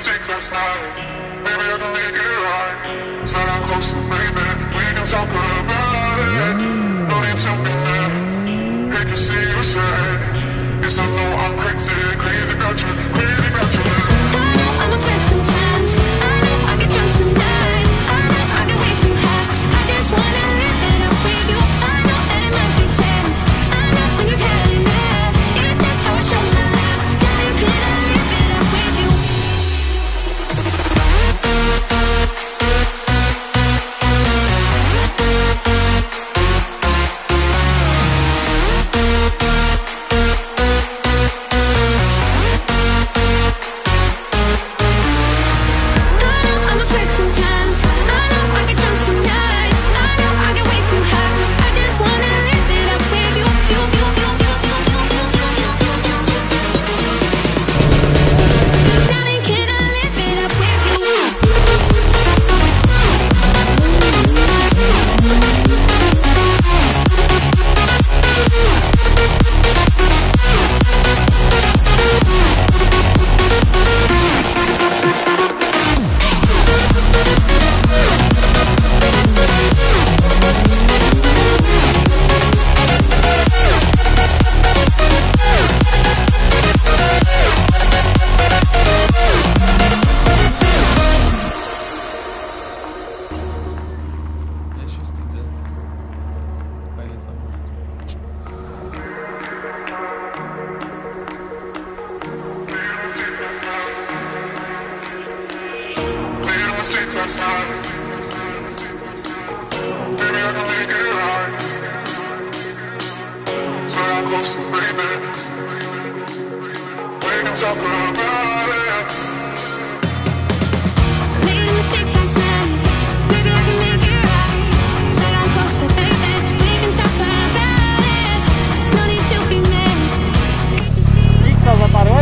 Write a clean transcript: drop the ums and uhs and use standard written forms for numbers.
mistake last night. Maybe I can make it right. Said I'm close to maybe we can talk about it. No need to be mad. Hate to see you sad. Yes, I know I'm crazy, crazy about you, crazy about you. I know I'm a flirt sometimes. I know I get drunk some nights. I know I get way too high. I just wanna live it up with you. I know that it might be tough. I know when you've had enough. It's just how I show my love. Now you cannot live it up with you. Zatarłeś?